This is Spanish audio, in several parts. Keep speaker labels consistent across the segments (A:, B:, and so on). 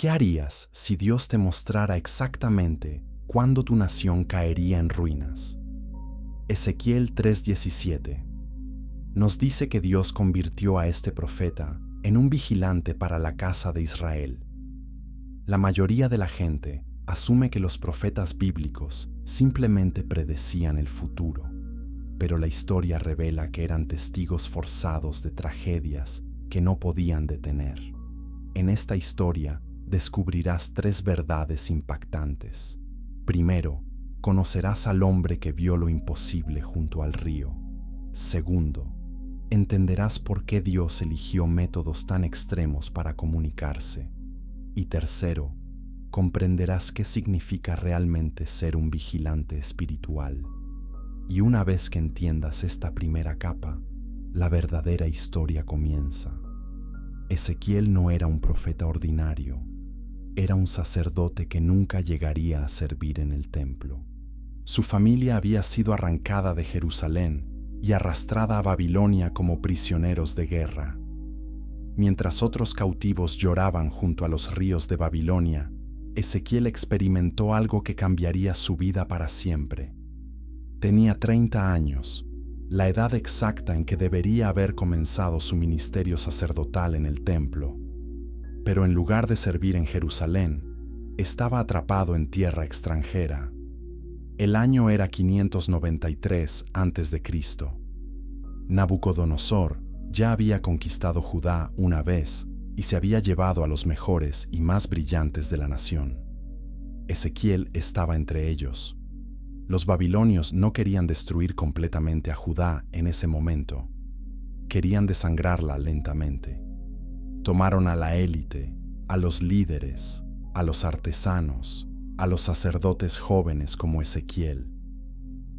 A: ¿Qué harías si Dios te mostrara exactamente cuándo tu nación caería en ruinas? Ezequiel 3:17 nos dice que Dios convirtió a este profeta en un vigilante para la casa de Israel. La mayoría de la gente asume que los profetas bíblicos simplemente predecían el futuro, pero la historia revela que eran testigos forzados de tragedias que no podían detener. En esta historia descubrirás 3 verdades impactantes. Primero, conocerás al hombre que vio lo imposible junto al río. Segundo, entenderás por qué Dios eligió métodos tan extremos para comunicarse. Y tercero, comprenderás qué significa realmente ser un vigilante espiritual. Y una vez que entiendas esta primera capa, la verdadera historia comienza. Ezequiel no era un profeta ordinario, era un sacerdote que nunca llegaría a servir en el templo. Su familia había sido arrancada de Jerusalén y arrastrada a Babilonia como prisioneros de guerra. Mientras otros cautivos lloraban junto a los ríos de Babilonia, Ezequiel experimentó algo que cambiaría su vida para siempre. Tenía 30 años, la edad exacta en que debería haber comenzado su ministerio sacerdotal en el templo. Pero en lugar de servir en Jerusalén, estaba atrapado en tierra extranjera. El año era 593 a.C. Nabucodonosor ya había conquistado Judá una vez y se había llevado a los mejores y más brillantes de la nación. Ezequiel estaba entre ellos. Los babilonios no querían destruir completamente a Judá en ese momento. Querían desangrarla lentamente. Tomaron a la élite, a los líderes, a los artesanos, a los sacerdotes jóvenes como Ezequiel.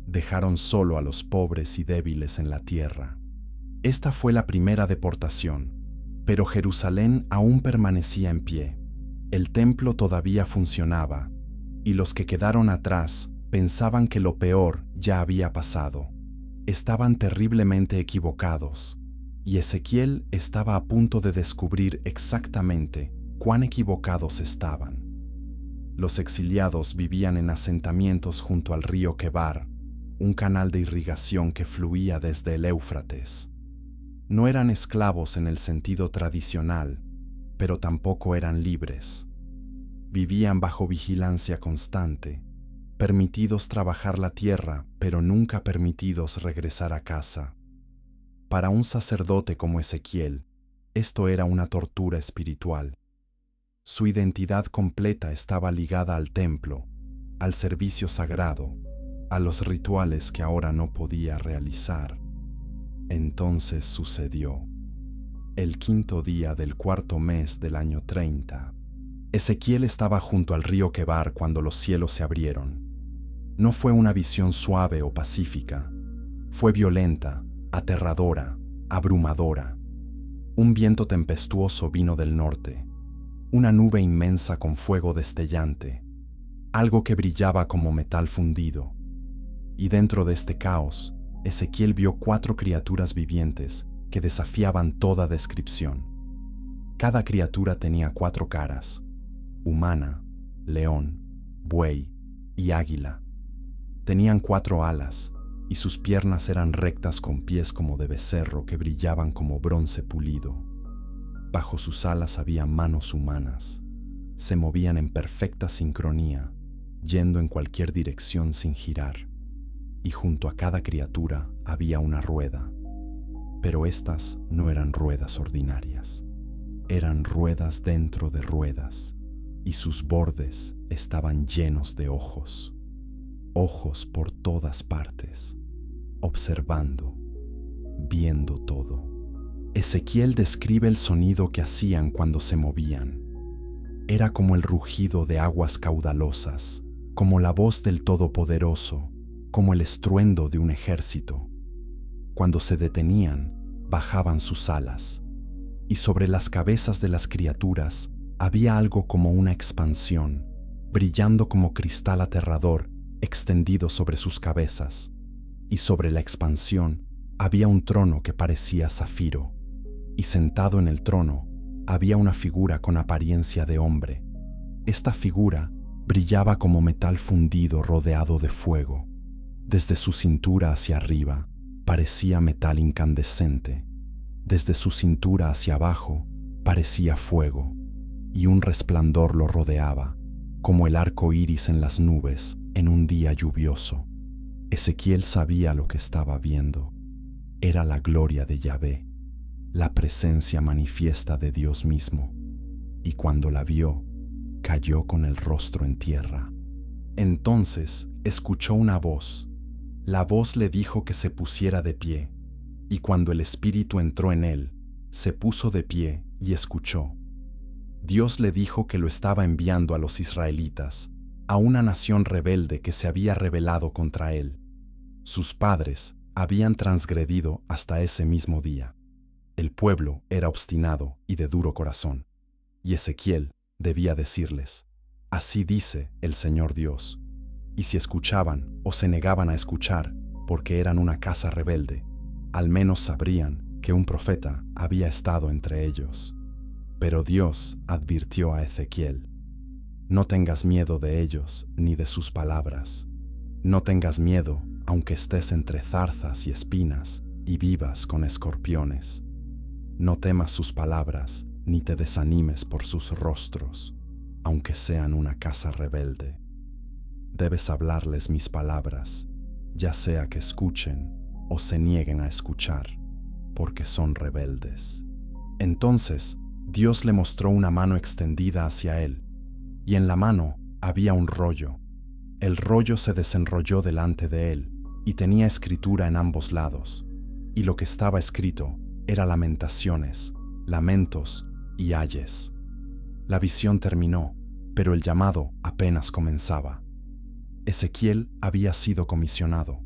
A: Dejaron solo a los pobres y débiles en la tierra. Esta fue la primera deportación, pero Jerusalén aún permanecía en pie. El templo todavía funcionaba, y los que quedaron atrás pensaban que lo peor ya había pasado. Estaban terriblemente equivocados, y Ezequiel estaba a punto de descubrir exactamente cuán equivocados estaban. Los exiliados vivían en asentamientos junto al río Quebar, un canal de irrigación que fluía desde el Éufrates. No eran esclavos en el sentido tradicional, pero tampoco eran libres. Vivían bajo vigilancia constante, permitidos trabajar la tierra, pero nunca permitidos regresar a casa. Para un sacerdote como Ezequiel, esto era una tortura espiritual. Su identidad completa estaba ligada al templo, al servicio sagrado, a los rituales que ahora no podía realizar. Entonces sucedió. El 5.º día del 4.º mes del año 30, Ezequiel estaba junto al río Quebar cuando los cielos se abrieron. No fue una visión suave o pacífica, fue violenta, aterradora, abrumadora. Un viento tempestuoso vino del norte, una nube inmensa con fuego destellante, algo que brillaba como metal fundido. Y dentro de este caos, Ezequiel vio 4 criaturas vivientes que desafiaban toda descripción. Cada criatura tenía 4 caras: humana, león, buey y águila. Tenían 4 alas, y sus piernas eran rectas con pies como de becerro que brillaban como bronce pulido. Bajo sus alas había manos humanas. Se movían en perfecta sincronía, yendo en cualquier dirección sin girar. Y junto a cada criatura había una rueda. Pero estas no eran ruedas ordinarias. Eran ruedas dentro de ruedas, y sus bordes estaban llenos de ojos. Ojos por todas partes, observando, viendo todo. Ezequiel describe el sonido que hacían cuando se movían. Era como el rugido de aguas caudalosas, como la voz del Todopoderoso, como el estruendo de un ejército. Cuando se detenían, bajaban sus alas, y sobre las cabezas de las criaturas había algo como una expansión, brillando como cristal aterrador, extendido sobre sus cabezas, y sobre la expansión había un trono que parecía zafiro, y sentado en el trono había una figura con apariencia de hombre, Esta figura brillaba como metal fundido rodeado de fuego. Desde su cintura hacia arriba parecía metal incandescente. Desde su cintura hacia abajo parecía fuego, y un resplandor lo rodeaba, como el arco iris en las nubes en un día lluvioso. Ezequiel sabía lo que estaba viendo. Era la gloria de Yahvé, la presencia manifiesta de Dios mismo, y cuando la vio, cayó con el rostro en tierra. Entonces escuchó una voz. La voz le dijo que se pusiera de pie, y cuando el Espíritu entró en él, se puso de pie y escuchó. Dios le dijo que lo estaba enviando a los israelitas, a una nación rebelde que se había rebelado contra él. Sus padres habían transgredido hasta ese mismo día. El pueblo era obstinado y de duro corazón, y Ezequiel debía decirles: así dice el Señor Dios. Y si escuchaban o se negaban a escuchar, porque eran una casa rebelde, al menos sabrían que un profeta había estado entre ellos. Pero Dios advirtió a Ezequiel: no tengas miedo de ellos ni de sus palabras. No tengas miedo aunque estés entre zarzas y espinas y vivas con escorpiones. No temas sus palabras ni te desanimes por sus rostros, aunque sean una casa rebelde. Debes hablarles mis palabras, ya sea que escuchen o se nieguen a escuchar, porque son rebeldes. Entonces Dios le mostró una mano extendida hacia él, y en la mano había un rollo. El rollo se desenrolló delante de él, y tenía escritura en ambos lados, y lo que estaba escrito era lamentaciones, lamentos y ayes. La visión terminó, pero el llamado apenas comenzaba. Ezequiel había sido comisionado,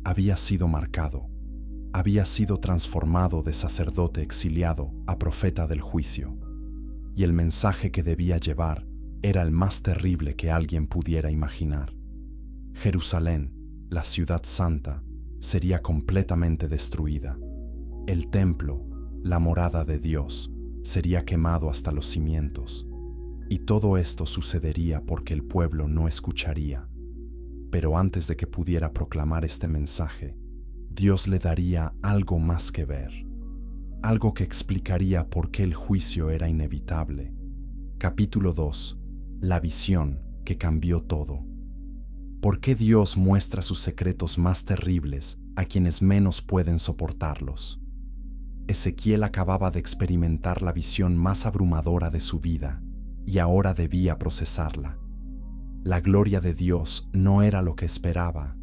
A: había sido marcado, había sido transformado de sacerdote exiliado a profeta del juicio, y el mensaje que debía llevar era el más terrible que alguien pudiera imaginar. Jerusalén, la ciudad santa, sería completamente destruida. El templo, la morada de Dios, sería quemado hasta los cimientos. Y todo esto sucedería porque el pueblo no escucharía. Pero antes de que pudiera proclamar este mensaje, Dios le daría algo más que ver, algo que explicaría por qué el juicio era inevitable. Capítulo 2. La visión que cambió todo. ¿Por qué Dios muestra sus secretos más terribles a quienes menos pueden soportarlos? Ezequiel acababa de experimentar la visión más abrumadora de su vida y ahora debía procesarla. La gloria de Dios no era lo que esperaba.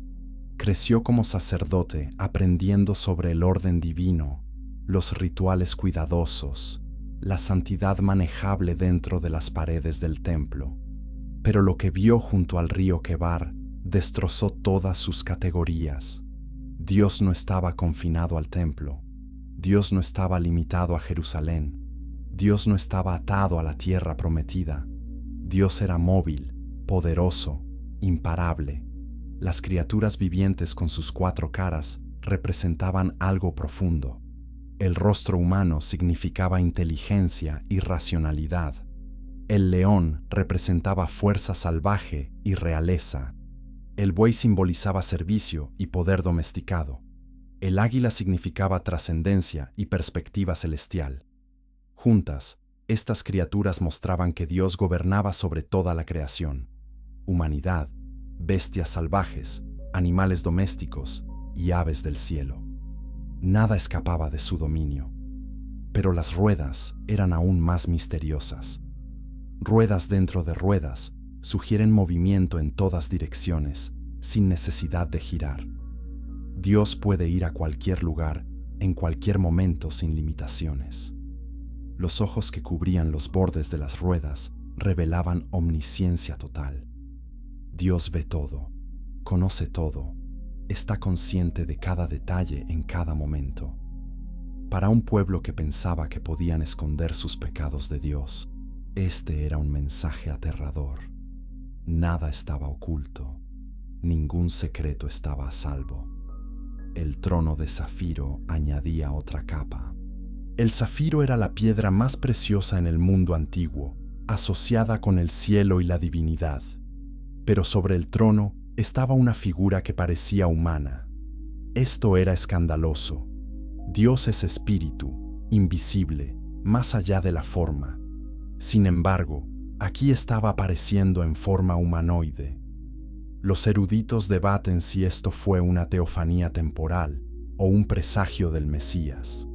A: Creció como sacerdote aprendiendo sobre el orden divino, los rituales cuidadosos, la santidad manejable dentro de las paredes del templo. Pero lo que vio junto al río Quebar destrozó todas sus categorías. Dios no estaba confinado al templo. Dios no estaba limitado a Jerusalén. Dios no estaba atado a la tierra prometida. Dios era móvil, poderoso, imparable. Las criaturas vivientes con sus 4 caras representaban algo profundo. El rostro humano significaba inteligencia y racionalidad. El león representaba fuerza salvaje y realeza. El buey simbolizaba servicio y poder domesticado. El águila significaba trascendencia y perspectiva celestial. Juntas, estas criaturas mostraban que Dios gobernaba sobre toda la creación: humanidad, bestias salvajes, animales domésticos y aves del cielo. Nada escapaba de su dominio. Pero las ruedas eran aún más misteriosas. Ruedas dentro de ruedas sugieren movimiento en todas direcciones, sin necesidad de girar. Dios puede ir a cualquier lugar, en cualquier momento, sin limitaciones. Los ojos que cubrían los bordes de las ruedas revelaban omnisciencia total. Dios ve todo, conoce todo, está consciente de cada detalle en cada momento. Para un pueblo que pensaba que podían esconder sus pecados de Dios, este era un mensaje aterrador. Nada estaba oculto, ningún secreto estaba a salvo. El trono de zafiro añadía otra capa. El zafiro era la piedra más preciosa en el mundo antiguo asociada con el cielo y la divinidad. Pero sobre el trono estaba una figura que parecía humana. Esto era escandaloso. Dios es espíritu, invisible, más allá de la forma. Sin embargo, aquí estaba apareciendo en forma humanoide. Los eruditos debaten si esto fue una teofanía temporal o un presagio del Mesías.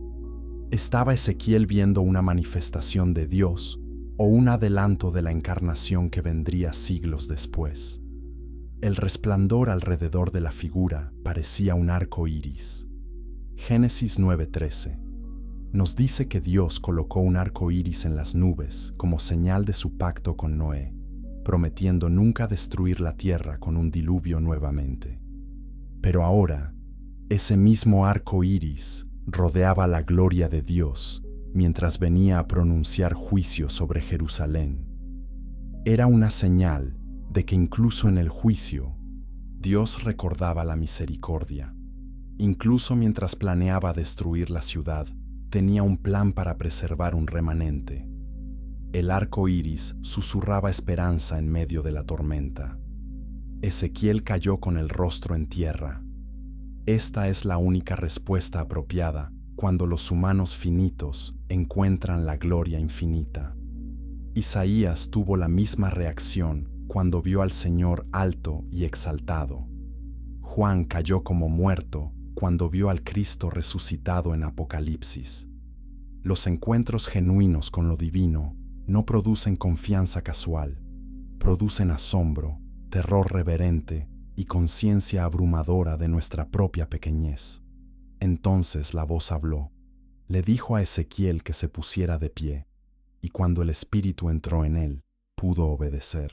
A: ¿Estaba Ezequiel viendo una manifestación de Dios o un adelanto de la encarnación que vendría siglos después? El resplandor alrededor de la figura parecía un arco iris. Génesis 9:13 nos dice que Dios colocó un arco iris en las nubes como señal de su pacto con Noé, prometiendo nunca destruir la tierra con un diluvio nuevamente. Pero ahora, ese mismo arco iris rodeaba la gloria de Dios mientras venía a pronunciar juicio sobre Jerusalén. Era una señal de que incluso en el juicio, Dios recordaba la misericordia. Incluso mientras planeaba destruir la ciudad, tenía un plan para preservar un remanente. El arco iris susurraba esperanza en medio de la tormenta. Ezequiel cayó con el rostro en tierra. Esta es la única respuesta apropiada cuando los humanos finitos encuentran la gloria infinita. Isaías tuvo la misma reacción cuando vio al Señor alto y exaltado. Juan cayó como muerto cuando vio al Cristo resucitado en Apocalipsis. Los encuentros genuinos con lo divino no producen confianza casual, producen asombro, terror reverente y conciencia abrumadora de nuestra propia pequeñez. Entonces la voz habló, le dijo a Ezequiel que se pusiera de pie, y cuando el Espíritu entró en él, pudo obedecer.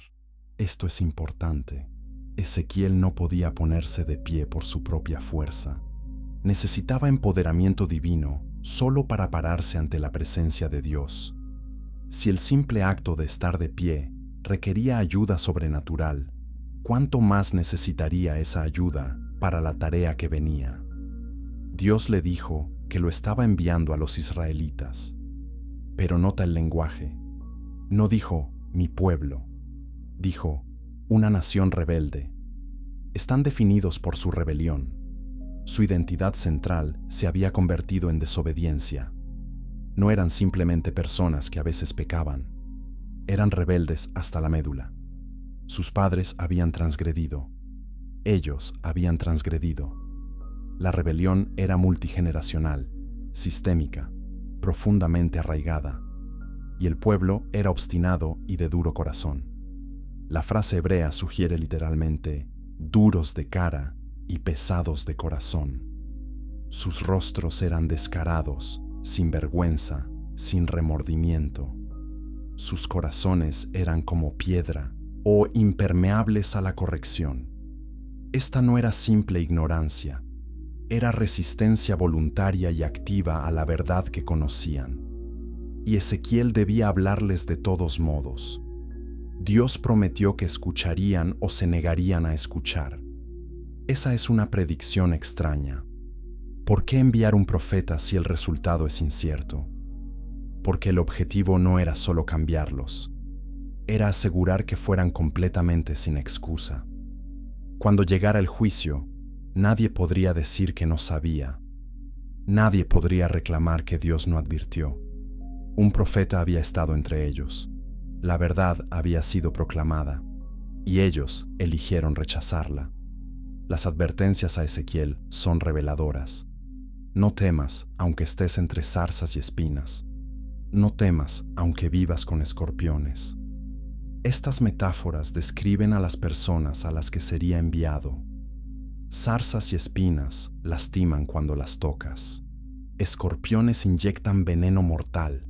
A: Esto es importante. Ezequiel no podía ponerse de pie por su propia fuerza. Necesitaba empoderamiento divino solo para pararse ante la presencia de Dios. Si el simple acto de estar de pie requería ayuda sobrenatural, ¿cuánto más necesitaría esa ayuda para la tarea que venía? Dios le dijo que lo estaba enviando a los israelitas. Pero nota el lenguaje. No dijo, mi pueblo. Dijo, una nación rebelde. Están definidos por su rebelión. Su identidad central se había convertido en desobediencia. No eran simplemente personas que a veces pecaban. Eran rebeldes hasta la médula. Sus padres habían transgredido. Ellos habían transgredido. La rebelión era multigeneracional, sistémica, profundamente arraigada, y el pueblo era obstinado y de duro corazón. La frase hebrea sugiere literalmente duros de cara y pesados de corazón. Sus rostros eran descarados, sin vergüenza, sin remordimiento. Sus corazones eran como piedra o impermeables a la corrección. Esta no era simple ignorancia, era resistencia voluntaria y activa a la verdad que conocían. Y Ezequiel debía hablarles de todos modos. Dios prometió que escucharían o se negarían a escuchar. Esa es una predicción extraña. ¿Por qué enviar un profeta si el resultado es incierto? Porque el objetivo no era solo cambiarlos, era asegurar que fueran completamente sin excusa. Cuando llegara el juicio, nadie podría decir que no sabía. Nadie podría reclamar que Dios no advirtió. Un profeta había estado entre ellos. La verdad había sido proclamada, y ellos eligieron rechazarla. Las advertencias a Ezequiel son reveladoras. No temas, aunque estés entre zarzas y espinas. No temas, aunque vivas con escorpiones. Estas metáforas describen a las personas a las que sería enviado. Zarzas y espinas lastiman cuando las tocas. Escorpiones inyectan veneno mortal.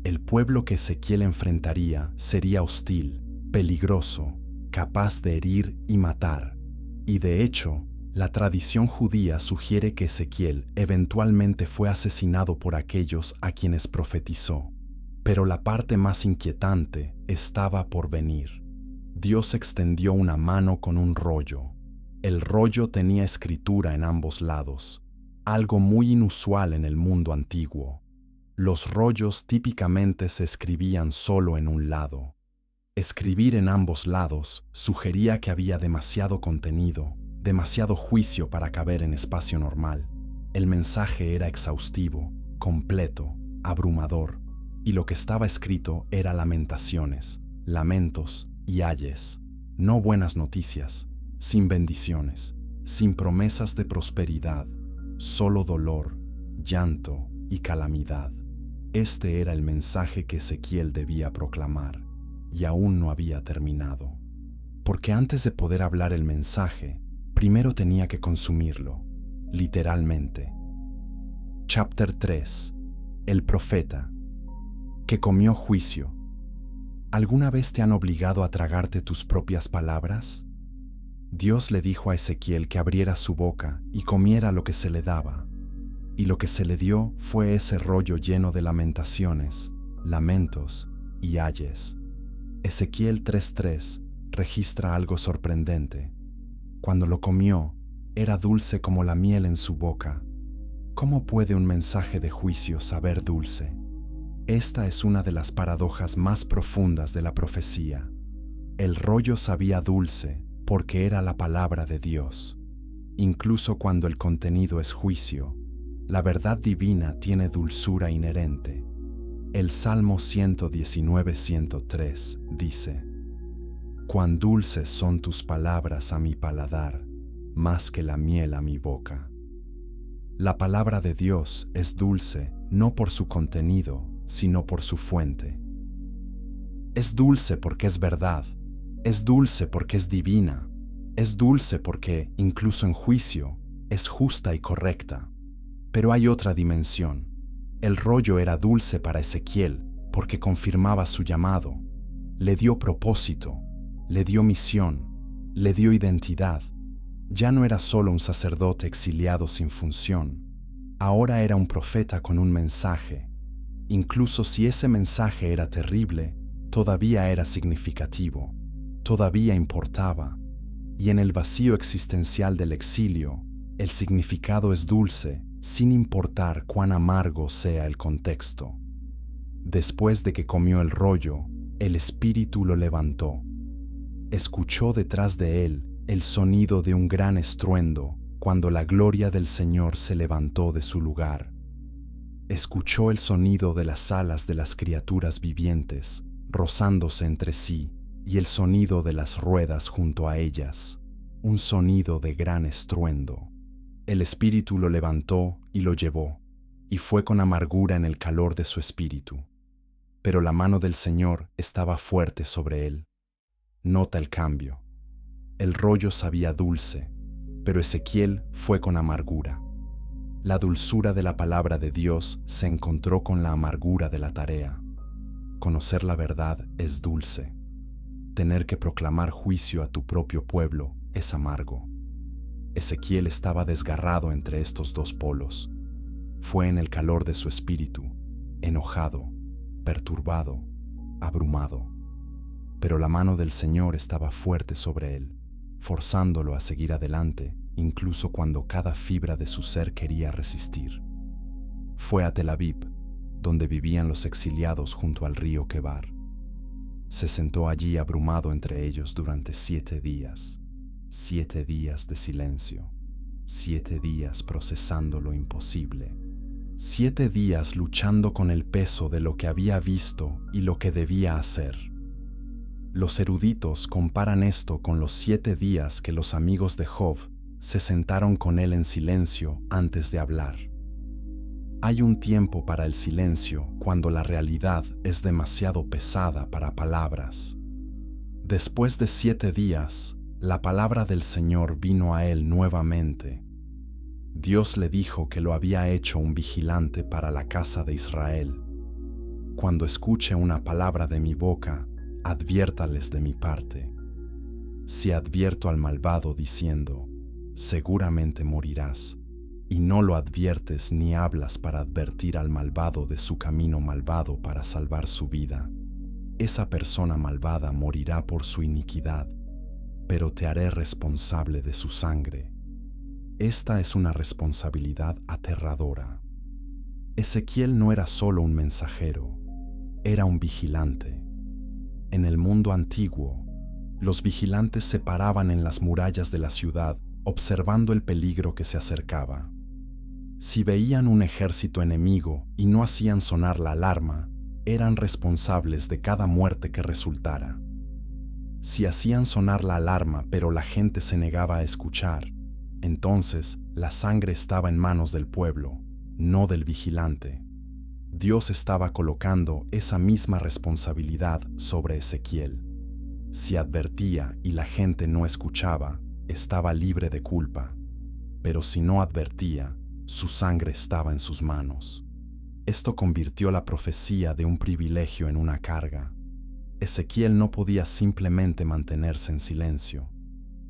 A: El pueblo que Ezequiel enfrentaría sería hostil, peligroso, capaz de herir y matar. Y de hecho, la tradición judía sugiere que Ezequiel eventualmente fue asesinado por aquellos a quienes profetizó. Pero la parte más inquietante estaba por venir. Dios extendió una mano con un rollo. El rollo tenía escritura en ambos lados, algo muy inusual en el mundo antiguo. Los rollos típicamente se escribían solo en un lado. Escribir en ambos lados sugería que había demasiado contenido, demasiado juicio para caber en espacio normal. El mensaje era exhaustivo, completo, abrumador, y lo que estaba escrito era lamentaciones, lamentos y ayes, no buenas noticias, sin bendiciones, sin promesas de prosperidad, solo dolor, llanto y calamidad. Este era el mensaje que Ezequiel debía proclamar, y aún no había terminado. Porque antes de poder hablar el mensaje, primero tenía que consumirlo, literalmente. Chapter 3. El profeta, que comió juicio. ¿Alguna vez te han obligado a tragarte tus propias palabras? Dios le dijo a Ezequiel que abriera su boca y comiera lo que se le daba, y lo que se le dio fue ese rollo lleno de lamentaciones, lamentos y ayes. Ezequiel 3:3 registra algo sorprendente. Cuando lo comió, era dulce como la miel en su boca. ¿Cómo puede un mensaje de juicio saber dulce? Esta es una de las paradojas más profundas de la profecía. El rollo sabía dulce porque era la palabra de Dios. Incluso cuando el contenido es juicio, la verdad divina tiene dulzura inherente. El Salmo 119:103 dice: «Cuán dulces son tus palabras a mi paladar, más que la miel a mi boca». La palabra de Dios es dulce no por su contenido, sino por su fuente. Es dulce porque es verdad, es dulce porque es divina, es dulce porque, incluso en juicio, es justa y correcta. Pero hay otra dimensión. El rollo era dulce para Ezequiel porque confirmaba su llamado, le dio propósito, le dio misión, le dio identidad. Ya no era solo un sacerdote exiliado sin función, ahora era un profeta con un mensaje. Incluso si ese mensaje era terrible, todavía era significativo, todavía importaba. Y en el vacío existencial del exilio, el significado es dulce, sin importar cuán amargo sea el contexto. Después de que comió el rollo, el Espíritu lo levantó. Escuchó detrás de él el sonido de un gran estruendo cuando la gloria del Señor se levantó de su lugar. Escuchó el sonido de las alas de las criaturas vivientes rozándose entre sí y el sonido de las ruedas junto a ellas, un sonido de gran estruendo. El Espíritu lo levantó y lo llevó, y fue con amargura en el calor de su espíritu. Pero la mano del Señor estaba fuerte sobre él. Nota el cambio. El rollo sabía dulce, pero Ezequiel fue con amargura. La dulzura de la palabra de Dios se encontró con la amargura de la tarea. Conocer la verdad es dulce. Tener que proclamar juicio a tu propio pueblo es amargo. Ezequiel estaba desgarrado entre estos dos polos. Fue en el calor de su espíritu, enojado, perturbado, abrumado. Pero la mano del Señor estaba fuerte sobre él, forzándolo a seguir adelante, incluso cuando cada fibra de su ser quería resistir. Fue a Tel Aviv, donde vivían los exiliados junto al río Quebar. Se sentó allí abrumado entre ellos durante 7 días. 7 días de silencio, 7 días procesando lo imposible, 7 días luchando con el peso de lo que había visto y lo que debía hacer. Los eruditos comparan esto con los 7 días que los amigos de Job se sentaron con él en silencio antes de hablar. Hay un tiempo para el silencio cuando la realidad es demasiado pesada para palabras. Después de 7 días, la palabra del Señor vino a él nuevamente. Dios le dijo que lo había hecho un vigilante para la casa de Israel. Cuando escuche una palabra de mi boca, adviértales de mi parte. Si advierto al malvado diciendo, seguramente morirás, y no lo adviertes ni hablas para advertir al malvado de su camino malvado para salvar su vida, esa persona malvada morirá por su iniquidad, pero te haré responsable de su sangre. Esta es una responsabilidad aterradora. Ezequiel no era solo un mensajero, era un vigilante. En el mundo antiguo, los vigilantes se paraban en las murallas de la ciudad observando el peligro que se acercaba. Si veían un ejército enemigo y no hacían sonar la alarma, eran responsables de cada muerte que resultara. Si hacían sonar la alarma pero la gente se negaba a escuchar, entonces la sangre estaba en manos del pueblo, no del vigilante. Dios estaba colocando esa misma responsabilidad sobre Ezequiel. Si advertía y la gente no escuchaba, estaba libre de culpa. Pero si no advertía, su sangre estaba en sus manos. Esto convirtió la profecía de un privilegio en una carga. Ezequiel no podía simplemente mantenerse en silencio.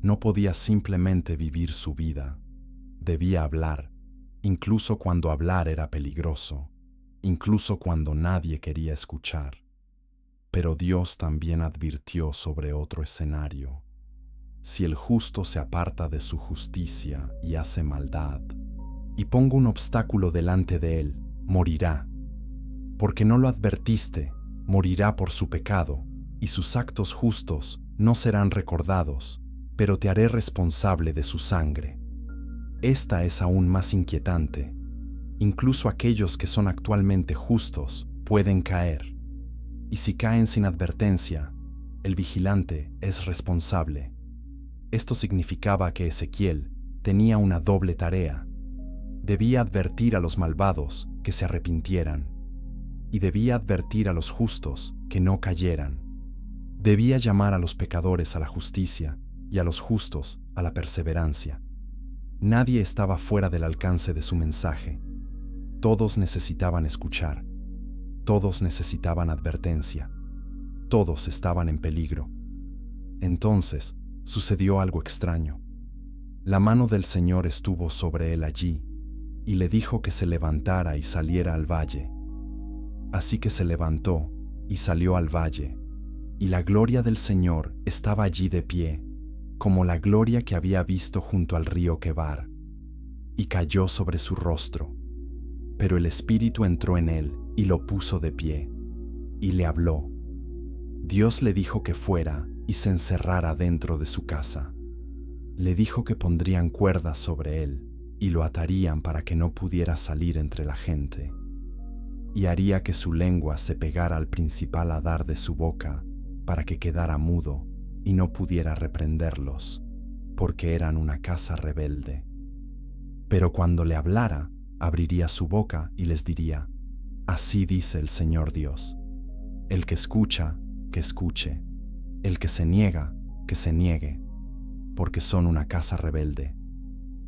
A: No podía simplemente vivir su vida. Debía hablar, incluso cuando hablar era peligroso, incluso cuando nadie quería escuchar. Pero Dios también advirtió sobre otro escenario. Si el justo se aparta de su justicia y hace maldad, y pongo un obstáculo delante de él, morirá. Porque no lo advertiste, morirá por su pecado, y sus actos justos no serán recordados, pero te haré responsable de su sangre. Esta es aún más inquietante. Incluso aquellos que son actualmente justos pueden caer. Y si caen sin advertencia, el vigilante es responsable. Esto significaba que Ezequiel tenía una doble tarea. Debía advertir a los malvados que se arrepintieran, y debía advertir a los justos que no cayeran. Debía llamar a los pecadores a la justicia y a los justos a la perseverancia. Nadie estaba fuera del alcance de su mensaje. Todos necesitaban escuchar. Todos necesitaban advertencia. Todos estaban en peligro. Entonces sucedió algo extraño. La mano del Señor estuvo sobre él allí, y le dijo que se levantara y saliera al valle. Así que se levantó y salió al valle, y la gloria del Señor estaba allí de pie, como la gloria que había visto junto al río Quebar, y cayó sobre su rostro. Pero el Espíritu entró en él y lo puso de pie, y le habló. Dios le dijo que fuera y se encerrara dentro de su casa. Le dijo que pondrían cuerdas sobre él y lo atarían para que no pudiera salir entre la gente, y haría que su lengua se pegara al principal hadar de su boca para que quedara mudo y no pudiera reprenderlos, porque eran una casa rebelde. Pero cuando le hablara, abriría su boca y les diría: así dice el Señor Dios. El que escucha, que escuche. El que se niega, que se niegue, porque son una casa rebelde.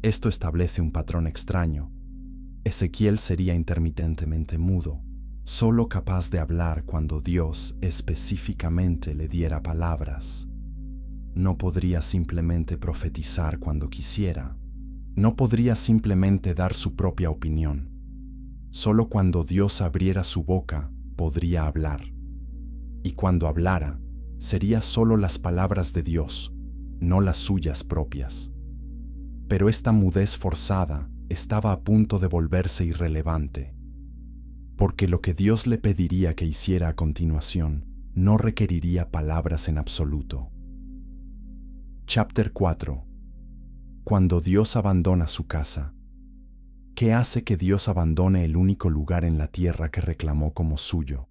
A: Esto establece un patrón extraño. Ezequiel sería intermitentemente mudo, solo capaz de hablar cuando Dios específicamente le diera palabras. No podría simplemente profetizar cuando quisiera. No podría simplemente dar su propia opinión. Solo cuando Dios abriera su boca podría hablar. Y cuando hablara, sería solo las palabras de Dios, no las suyas propias. Pero esta mudez forzada estaba a punto de volverse irrelevante, porque lo que Dios le pediría que hiciera a continuación no requeriría palabras en absoluto. Chapter 4. Cuando Dios abandona su casa. ¿Qué hace que Dios abandone el único lugar en la tierra que reclamó como suyo?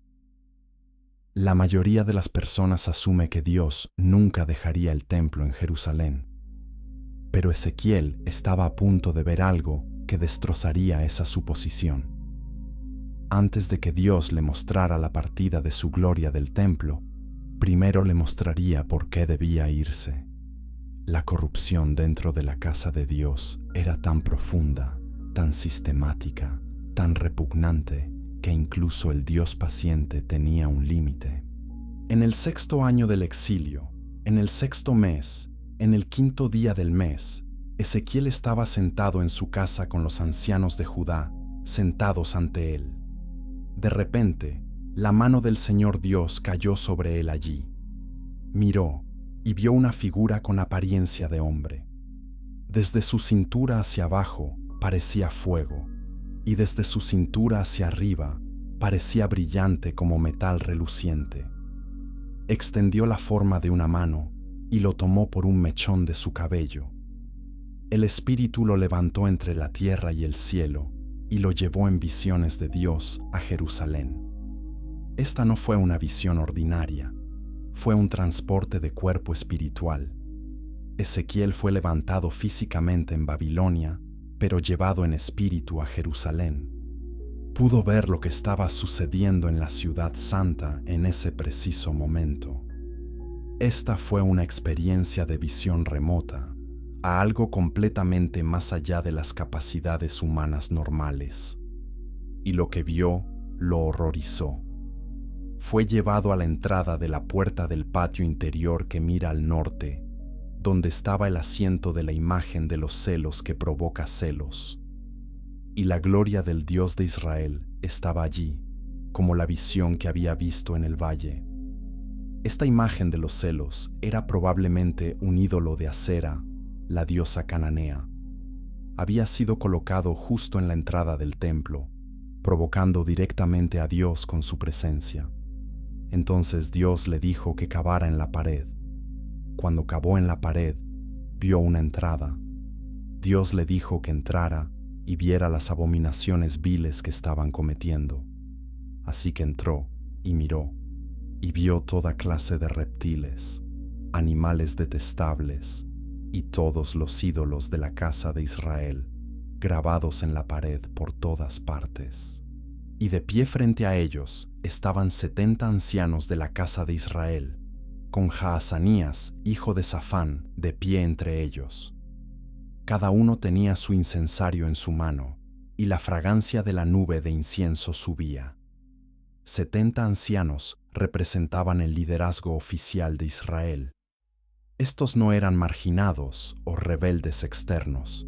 A: La mayoría de las personas asume que Dios nunca dejaría el templo en Jerusalén. Pero Ezequiel estaba a punto de ver algo que destrozaría esa suposición. Antes de que Dios le mostrara la partida de su gloria del templo, primero le mostraría por qué debía irse. La corrupción dentro de la casa de Dios era tan profunda, tan sistemática, tan repugnante, que incluso el Dios paciente tenía un límite. En el 6º año del exilio, en el 6º mes, en el 5º día del mes, Ezequiel estaba sentado en su casa con los ancianos de Judá, sentados ante él. De repente, la mano del Señor Dios cayó sobre él allí. Miró y vio una figura con apariencia de hombre. Desde su cintura hacia abajo parecía fuego, y desde su cintura hacia arriba parecía brillante como metal reluciente. extendió la forma de una mano y lo tomó por un mechón de su cabello. El Espíritu lo levantó entre la tierra y el cielo y lo llevó en visiones de Dios a Jerusalén. Esta no fue una visión ordinaria, fue un transporte de cuerpo espiritual. Ezequiel fue levantado físicamente en Babilonia, pero llevado en espíritu a Jerusalén. Pudo ver lo que estaba sucediendo en la ciudad santa en ese preciso momento. Esta fue una experiencia de visión remota, a algo completamente más allá de las capacidades humanas normales. Y lo que vio lo horrorizó. Fue llevado a la entrada de la puerta del patio interior que mira al norte, donde estaba el asiento de la imagen de los celos que provoca celos. Y la gloria del Dios de Israel estaba allí, como la visión que había visto en el valle. Esta imagen de los celos era probablemente un ídolo de Acera, la diosa cananea. Había sido colocado justo en la entrada del templo, provocando directamente a Dios con su presencia. Entonces Dios le dijo que cavara en la pared. Cuando cavó en la pared, vio una entrada. Dios le dijo que entrara y viera las abominaciones viles que estaban cometiendo. Así que entró y miró, y vio toda clase de reptiles, animales detestables, y todos los ídolos de la casa de Israel, grabados en la pared por todas partes. Y de pie frente a ellos estaban 70 ancianos de la casa de Israel, con Jaazanías, hijo de Safán, de pie entre ellos. Cada uno tenía su incensario en su mano, y la fragancia de la nube de incienso subía. 70 ancianos representaban el liderazgo oficial de Israel. Estos no eran marginados o rebeldes externos.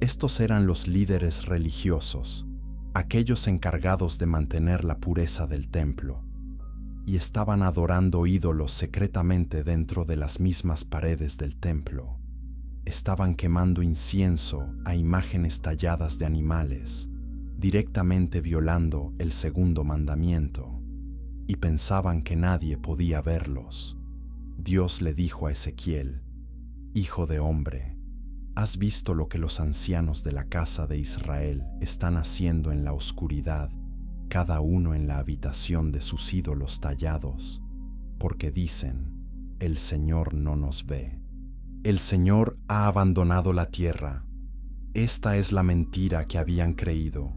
A: Estos eran los líderes religiosos, aquellos encargados de mantener la pureza del templo, y estaban adorando ídolos secretamente dentro de las mismas paredes del templo. Estaban quemando incienso a imágenes talladas de animales, directamente violando el segundo mandamiento, y pensaban que nadie podía verlos. Dios le dijo a Ezequiel: «Hijo de hombre, ¿has visto lo que los ancianos de la casa de Israel están haciendo en la oscuridad, cada uno en la habitación de sus ídolos tallados? Porque dicen: el Señor no nos ve. El Señor ha abandonado la tierra». Esta es la mentira que habían creído.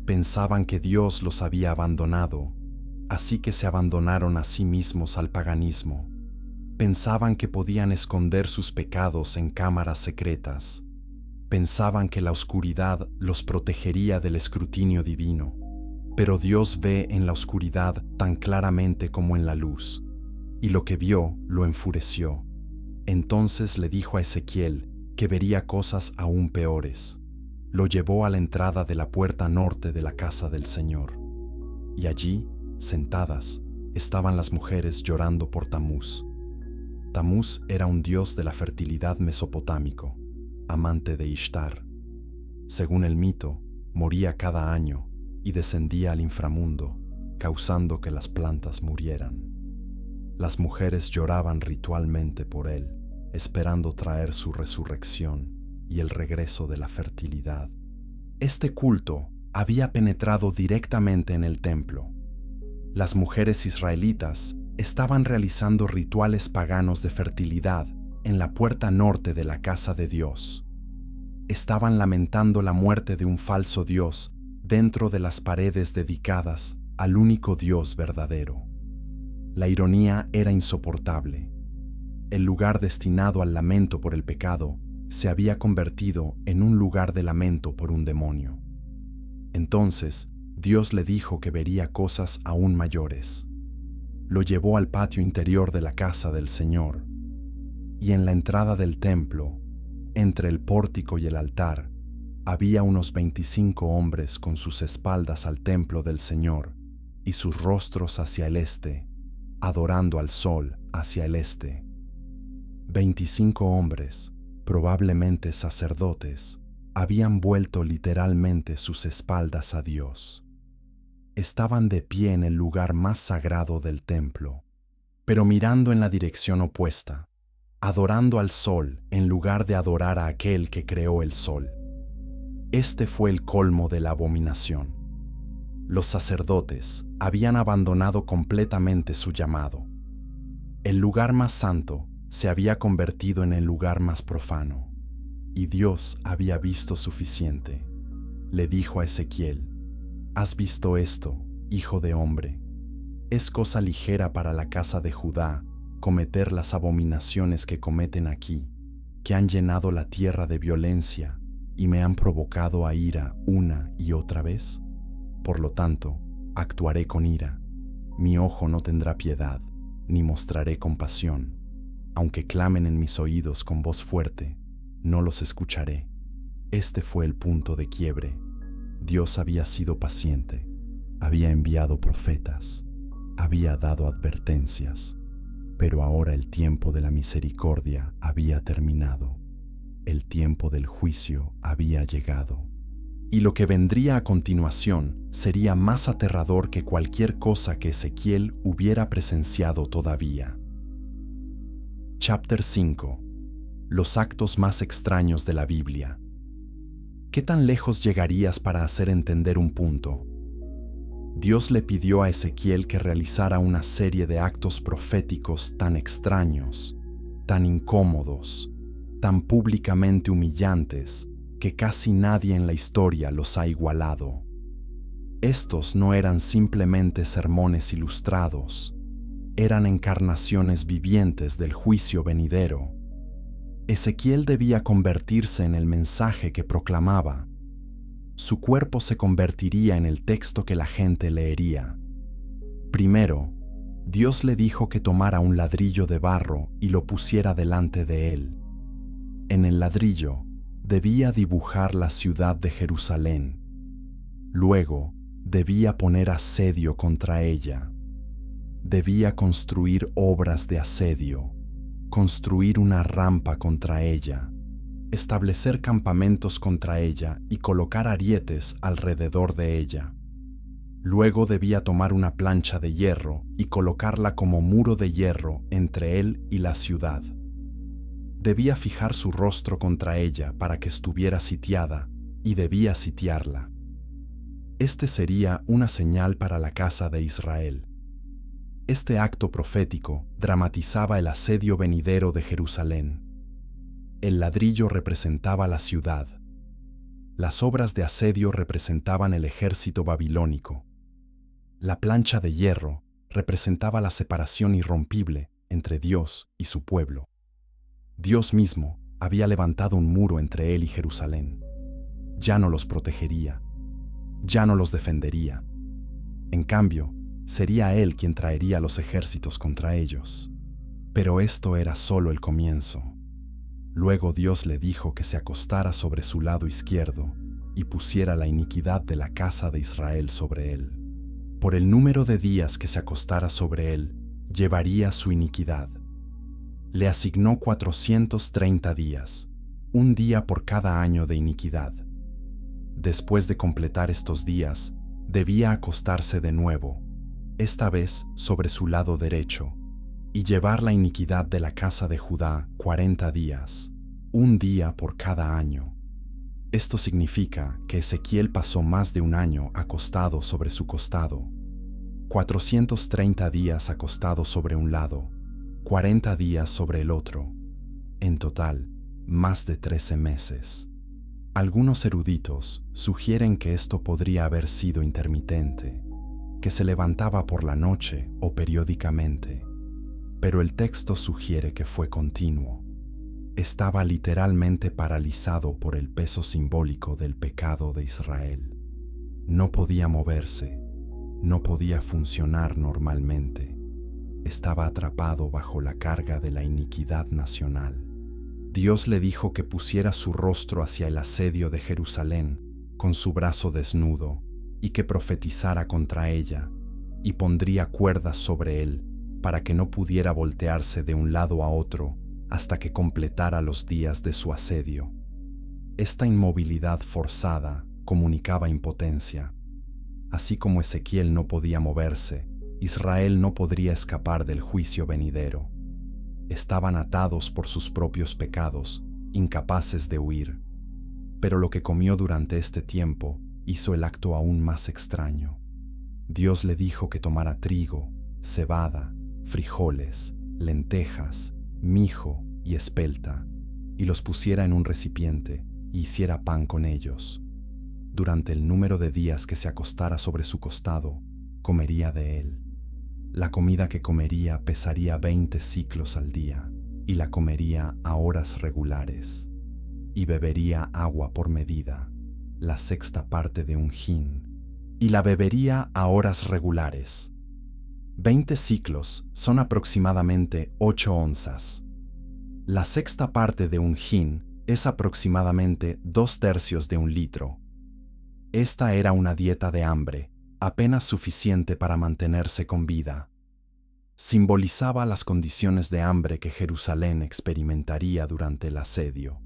A: Pensaban que Dios los había abandonado, así que se abandonaron a sí mismos al paganismo. Pensaban que podían esconder sus pecados en cámaras secretas. Pensaban que la oscuridad los protegería del escrutinio divino. Pero Dios ve en la oscuridad tan claramente como en la luz, y lo que vio lo enfureció. Entonces le dijo a Ezequiel que vería cosas aún peores. Lo llevó a la entrada de la puerta norte de la casa del Señor. Y allí, sentadas, estaban las mujeres llorando por Tamuz. Tamuz era un dios de la fertilidad mesopotámico, amante de Ishtar. Según el mito, moría cada año y descendía al inframundo, causando que las plantas murieran. Las mujeres lloraban ritualmente por él, esperando traer su resurrección y el regreso de la fertilidad. Este culto había penetrado directamente en el templo. Las mujeres israelitas estaban realizando rituales paganos de fertilidad en la puerta norte de la casa de Dios. Estaban lamentando la muerte de un falso dios dentro de las paredes dedicadas al único Dios verdadero. La ironía era insoportable. El lugar destinado al lamento por el pecado se había convertido en un lugar de lamento por un demonio. Entonces, Dios le dijo que vería cosas aún mayores. Lo llevó al patio interior de la casa del Señor, y en la entrada del templo, entre el pórtico y el altar, había unos 25 hombres con sus espaldas al templo del Señor y sus rostros hacia el este, adorando al sol hacia el este. 25 hombres, probablemente sacerdotes, habían vuelto literalmente sus espaldas a Dios. Estaban de pie en el lugar más sagrado del templo, pero mirando en la dirección opuesta, adorando al sol en lugar de adorar a aquel que creó el sol. Este fue el colmo de la abominación. Los sacerdotes habían abandonado completamente su llamado. El lugar más santo se había convertido en el lugar más profano, y Dios había visto suficiente. Le dijo a Ezequiel: «¿Has visto esto, hijo de hombre? Es cosa ligera para la casa de Judá cometer las abominaciones que cometen aquí, que han llenado la tierra de violencia y me han provocado a ira una y otra vez. Por lo tanto, actuaré con ira. Mi ojo no tendrá piedad, ni mostraré compasión. Aunque clamen en mis oídos con voz fuerte, no los escucharé». Este fue el punto de quiebre. Dios había sido paciente, había enviado profetas, había dado advertencias, pero ahora el tiempo de la misericordia había terminado. El tiempo del juicio había llegado. Y lo que vendría a continuación sería más aterrador que cualquier cosa que Ezequiel hubiera presenciado todavía. Chapter 5. Los actos más extraños de la Biblia. ¿Qué tan lejos llegarías para hacer entender un punto? Dios le pidió a Ezequiel que realizara una serie de actos proféticos tan extraños, tan incómodos, tan públicamente humillantes, que casi nadie en la historia los ha igualado. Estos no eran simplemente sermones ilustrados, eran encarnaciones vivientes del juicio venidero. Ezequiel debía convertirse en el mensaje que proclamaba. Su cuerpo se convertiría en el texto que la gente leería. Primero, Dios le dijo que tomara un ladrillo de barro y lo pusiera delante de él. En el ladrillo debía dibujar la ciudad de Jerusalén. Luego, debía poner asedio contra ella. Debía construir obras de asedio, construir una rampa contra ella, establecer campamentos contra ella y colocar arietes alrededor de ella. Luego debía tomar una plancha de hierro y colocarla como muro de hierro entre él y la ciudad. Debía fijar su rostro contra ella para que estuviera sitiada y debía sitiarla. Este sería una señal para la casa de Israel. Este acto profético dramatizaba el asedio venidero de Jerusalén. El ladrillo representaba la ciudad. Las obras de asedio representaban el ejército babilónico. La plancha de hierro representaba la separación irrompible entre Dios y su pueblo. Dios mismo había levantado un muro entre él y Jerusalén. Ya no los protegería, ya no los defendería. En cambio, sería él quien traería los ejércitos contra ellos. Pero esto era solo el comienzo. Luego Dios le dijo que se acostara sobre su lado izquierdo y pusiera la iniquidad de la casa de Israel sobre él. Por el número de días que se acostara sobre él, llevaría su iniquidad. Le asignó 430 días, un día por cada año de iniquidad. Después de completar estos días, debía acostarse de nuevo, esta vez sobre su lado derecho, y llevar la iniquidad de la casa de Judá 40 días, un día por cada año. Esto significa que Ezequiel pasó más de un año acostado sobre su costado, 430 días acostado sobre un lado, 40 días sobre el otro. En total, más de 13 meses. Algunos eruditos sugieren que esto podría haber sido intermitente, que se levantaba por la noche o periódicamente, pero el texto sugiere que fue continuo. Estaba literalmente paralizado por el peso simbólico del pecado de Israel. No podía moverse, no podía funcionar normalmente. Estaba atrapado bajo la carga de la iniquidad nacional. Dios le dijo que pusiera su rostro hacia el asedio de Jerusalén con su brazo desnudo y que profetizara contra ella, y pondría cuerdas sobre él para que no pudiera voltearse de un lado a otro hasta que completara los días de su asedio. Esta inmovilidad forzada comunicaba impotencia. Así como Ezequiel no podía moverse, Israel no podría escapar del juicio venidero. Estaban atados por sus propios pecados, incapaces de huir. Pero lo que comió durante este tiempo hizo el acto aún más extraño. Dios le dijo que tomara trigo, cebada, frijoles, lentejas, mijo y espelta, y los pusiera en un recipiente y hiciera pan con ellos. Durante el número de días que se acostara sobre su costado, comería de él. La comida que comería pesaría 20 siclos al día, y la comería a horas regulares. Y bebería agua por medida, la sexta parte de un hin, y la bebería a horas regulares. 20 siclos son aproximadamente 8 onzas. La sexta parte de un hin es aproximadamente 2/3 de un litro. Esta era una dieta de hambre, apenas suficiente para mantenerse con vida. Simbolizaba las condiciones de hambre que Jerusalén experimentaría durante el asedio.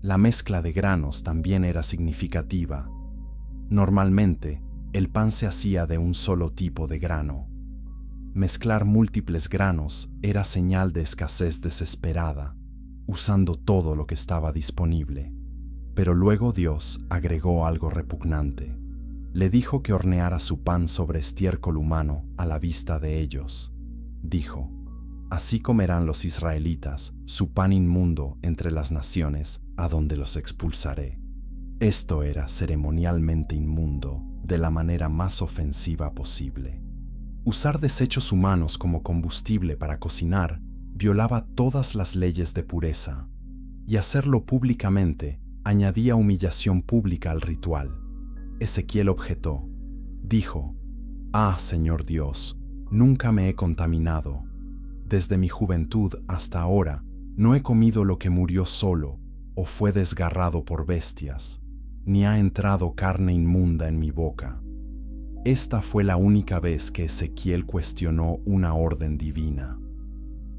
A: La mezcla de granos también era significativa. Normalmente, el pan se hacía de un solo tipo de grano. Mezclar múltiples granos era señal de escasez desesperada, usando todo lo que estaba disponible. Pero luego Dios agregó algo repugnante. Le dijo que horneara su pan sobre estiércol humano a la vista de ellos. Dijo: así comerán los israelitas su pan inmundo entre las naciones a donde los expulsaré. Esto era ceremonialmente inmundo de la manera más ofensiva posible. Usar desechos humanos como combustible para cocinar violaba todas las leyes de pureza, y hacerlo públicamente añadía humillación pública al ritual. Ezequiel objetó. Dijo: ah, Señor Dios, nunca me he contaminado. Desde mi juventud hasta ahora no he comido lo que murió solo o fue desgarrado por bestias, ni ha entrado carne inmunda en mi boca. Esta fue la única vez que Ezequiel cuestionó una orden divina.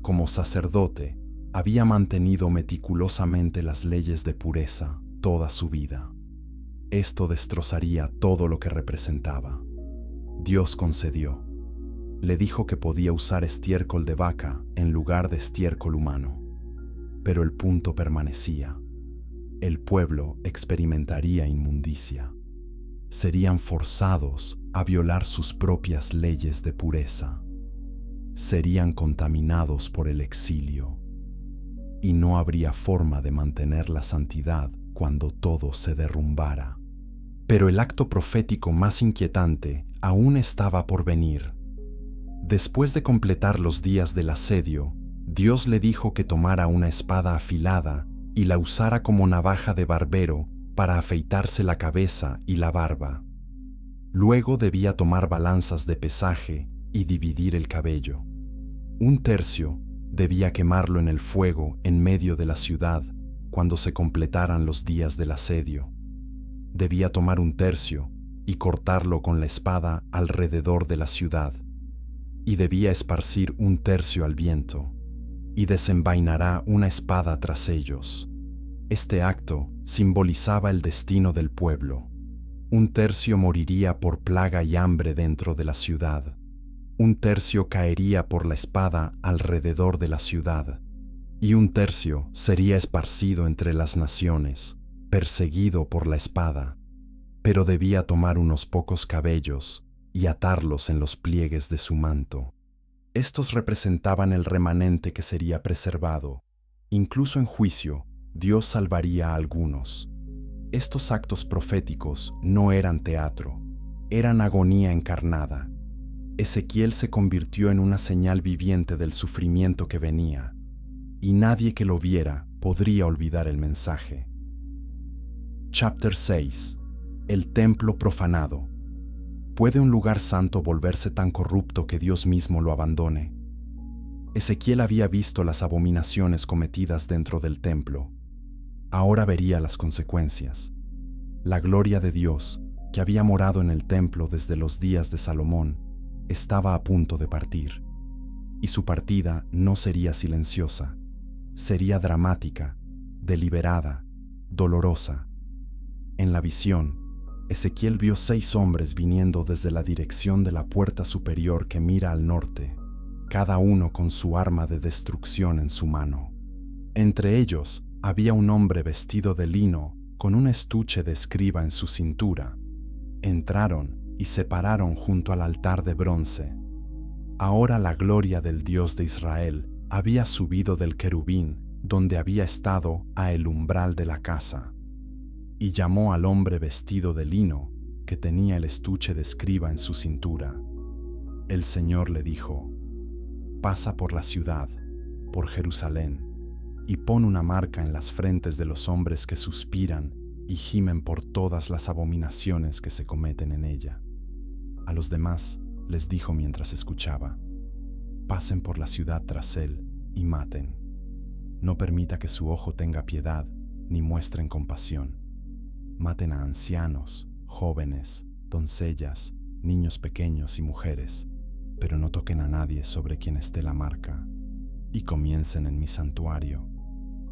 A: Como sacerdote, había mantenido meticulosamente las leyes de pureza toda su vida. Esto destrozaría todo lo que representaba. Dios concedió. Le dijo que podía usar estiércol de vaca en lugar de estiércol humano. Pero el punto permanecía. El pueblo experimentaría inmundicia. Serían forzados a violar sus propias leyes de pureza. Serían contaminados por el exilio. Y no habría forma de mantener la santidad cuando todo se derrumbara. Pero el acto profético más inquietante aún estaba por venir. Después de completar los días del asedio, Dios le dijo que tomara una espada afilada y la usara como navaja de barbero para afeitarse la cabeza y la barba. Luego debía tomar balanzas de pesaje y dividir el cabello. 1/3 debía quemarlo en el fuego en medio de la ciudad cuando se completaran los días del asedio. Debía tomar 1/3 y cortarlo con la espada alrededor de la ciudad. Y debía esparcir 1/3 al viento, y desenvainará una espada tras ellos. Este acto simbolizaba el destino del pueblo. 1/3 moriría por plaga y hambre dentro de la ciudad. 1/3 caería por la espada alrededor de la ciudad, y 1/3 sería esparcido entre las naciones, perseguido por la espada. Pero debía tomar unos pocos cabellos y atarlos en los pliegues de su manto. Estos representaban el remanente que sería preservado. Incluso en juicio, Dios salvaría a algunos. Estos actos proféticos no eran teatro, eran agonía encarnada. Ezequiel se convirtió en una señal viviente del sufrimiento que venía, y nadie que lo viera podría olvidar el mensaje. Chapter 6. El templo profanado. ¿Puede un lugar santo volverse tan corrupto que Dios mismo lo abandone? Ezequiel había visto las abominaciones cometidas dentro del templo. Ahora vería las consecuencias. La gloria de Dios, que había morado en el templo desde los días de Salomón, estaba a punto de partir. Y su partida no sería silenciosa, sería dramática, deliberada, dolorosa. En la visión, Ezequiel vio 6 hombres viniendo desde la dirección de la puerta superior que mira al norte, cada uno con su arma de destrucción en su mano. Entre ellos había un hombre vestido de lino con un estuche de escriba en su cintura. Entraron y se pararon junto al altar de bronce. Ahora la gloria del Dios de Israel había subido del querubín donde había estado a el umbral de la casa, y llamó al hombre vestido de lino que tenía el estuche de escriba en su cintura. El Señor le dijo: pasa por la ciudad, por Jerusalén, y pon una marca en las frentes de los hombres que suspiran y gimen por todas las abominaciones que se cometen en ella. A los demás les dijo mientras escuchaba: pasen por la ciudad tras él y maten. No permita que su ojo tenga piedad ni muestren compasión. Maten a ancianos, jóvenes, doncellas, niños pequeños y mujeres, pero no toquen a nadie sobre quien esté la marca. Y comiencen en mi santuario.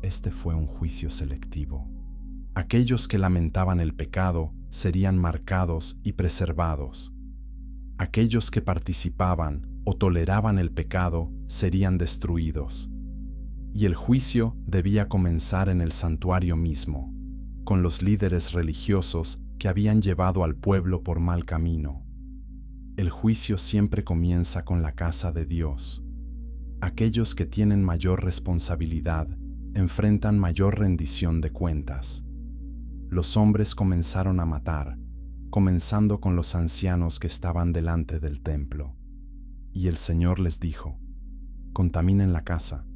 A: Este fue un juicio selectivo. Aquellos que lamentaban el pecado serían marcados y preservados. Aquellos que participaban o toleraban el pecado serían destruidos. Y el juicio debía comenzar en el santuario mismo, con los líderes religiosos que habían llevado al pueblo por mal camino. El juicio siempre comienza con la casa de Dios. Aquellos que tienen mayor responsabilidad enfrentan mayor rendición de cuentas. Los hombres comenzaron a matar, comenzando con los ancianos que estaban delante del templo. Y el Señor les dijo: contaminen la casa,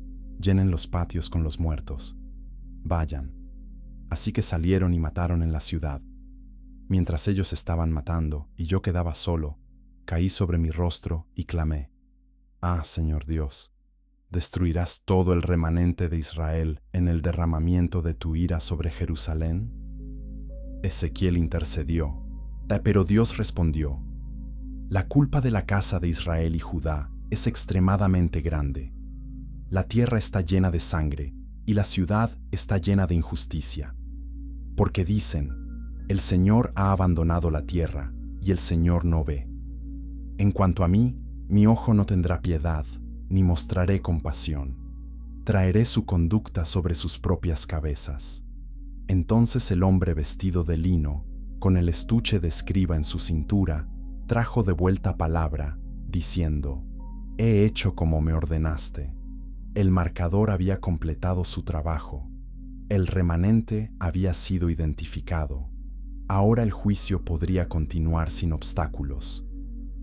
A: llenen los patios con los muertos. Vayan. Así que salieron y mataron en la ciudad. Mientras ellos estaban matando y yo quedaba solo, caí sobre mi rostro y clamé: ah, Señor Dios, ¿destruirás todo el remanente de Israel en el derramamiento de tu ira sobre Jerusalén? Ezequiel intercedió, pero Dios respondió: la culpa de la casa de Israel y Judá es extremadamente grande. La tierra está llena de sangre y la ciudad está llena de injusticia. Porque dicen: el Señor ha abandonado la tierra y el Señor no ve. En cuanto a mí, mi ojo no tendrá piedad, ni mostraré compasión. Traeré su conducta sobre sus propias cabezas. Entonces el hombre vestido de lino, con el estuche de escriba en su cintura, trajo de vuelta palabra, diciendo: he hecho como me ordenaste. El marcador había completado su trabajo. El remanente había sido identificado. Ahora el juicio podría continuar sin obstáculos.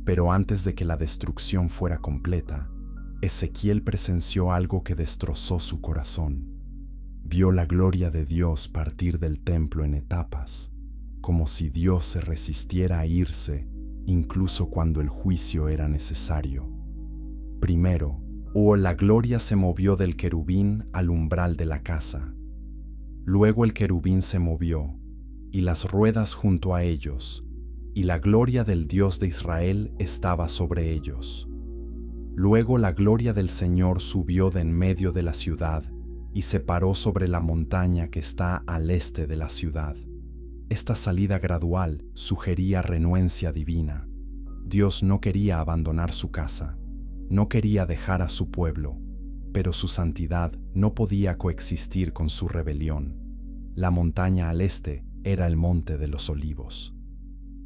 A: Pero antes de que la destrucción fuera completa, Ezequiel presenció algo que destrozó su corazón. Vio la gloria de Dios partir del templo en etapas, como si Dios se resistiera a irse, incluso cuando el juicio era necesario. Primero, la gloria se movió del querubín al umbral de la casa. Luego el querubín se movió, y las ruedas junto a ellos, y la gloria del Dios de Israel estaba sobre ellos. Luego la gloria del Señor subió de en medio de la ciudad y se paró sobre la montaña que está al este de la ciudad. Esta salida gradual sugería renuencia divina. Dios no quería abandonar su casa, no quería dejar a su pueblo, pero su santidad no podía coexistir con su rebelión. La montaña al este era el monte de los Olivos.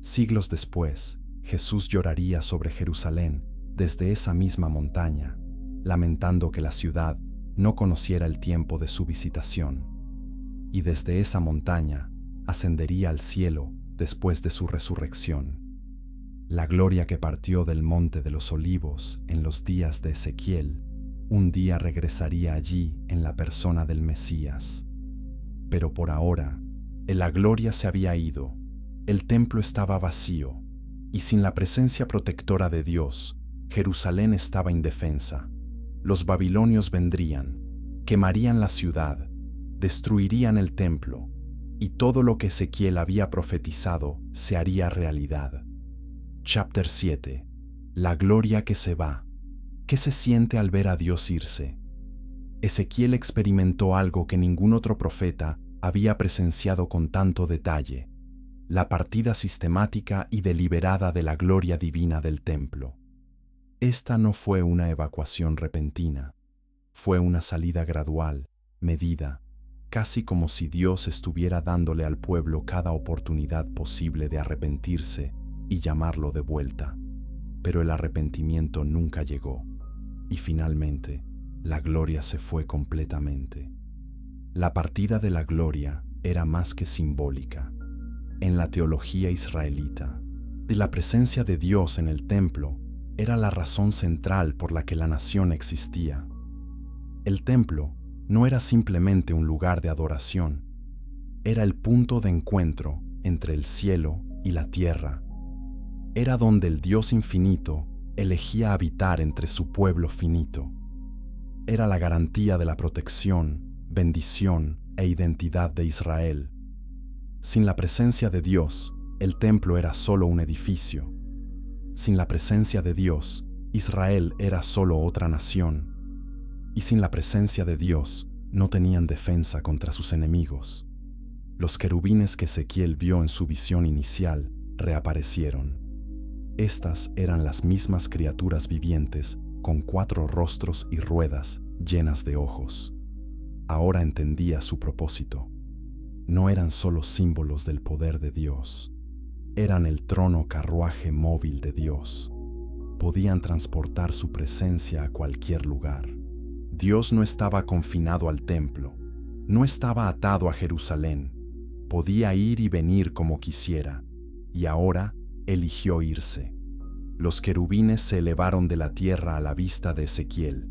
A: Siglos después, Jesús lloraría sobre Jerusalén desde esa misma montaña, lamentando que la ciudad no conociera el tiempo de su visitación. Y desde esa montaña ascendería al cielo después de su resurrección. La gloria que partió del monte de los Olivos en los días de Ezequiel, un día regresaría allí en la persona del Mesías. Pero por ahora, la gloria se había ido, el templo estaba vacío, y sin la presencia protectora de Dios, Jerusalén estaba indefensa. Los babilonios vendrían, quemarían la ciudad, destruirían el templo, y todo lo que Ezequiel había profetizado se haría realidad. Chapter 7. La gloria que se va. ¿Qué se siente al ver a Dios irse? Ezequiel experimentó algo que ningún otro profeta había presenciado con tanto detalle: la partida sistemática y deliberada de la gloria divina del templo. Esta no fue una evacuación repentina, fue una salida gradual, medida, casi como si Dios estuviera dándole al pueblo cada oportunidad posible de arrepentirse y llamarlo de vuelta. Pero el arrepentimiento nunca llegó, y finalmente, la gloria se fue completamente. La partida de la gloria era más que simbólica. En la teología israelita, la presencia de Dios en el templo era la razón central por la que la nación existía. El templo no era simplemente un lugar de adoración, era el punto de encuentro entre el cielo y la tierra. Era donde el Dios infinito elegía habitar entre su pueblo finito. Era la garantía de la protección, bendición e identidad de Israel. Sin la presencia de Dios, el templo era solo un edificio. Sin la presencia de Dios, Israel era solo otra nación. Y sin la presencia de Dios, no tenían defensa contra sus enemigos. Los querubines que Ezequiel vio en su visión inicial reaparecieron. Estas eran las mismas criaturas vivientes con 4 rostros y ruedas llenas de ojos. Ahora entendía su propósito. No eran solo símbolos del poder de Dios. Eran el trono carruaje móvil de Dios. Podían transportar su presencia a cualquier lugar. Dios no estaba confinado al templo, no estaba atado a Jerusalén. Podía ir y venir como quisiera, y ahora eligió irse. Los querubines se elevaron de la tierra a la vista de Ezequiel.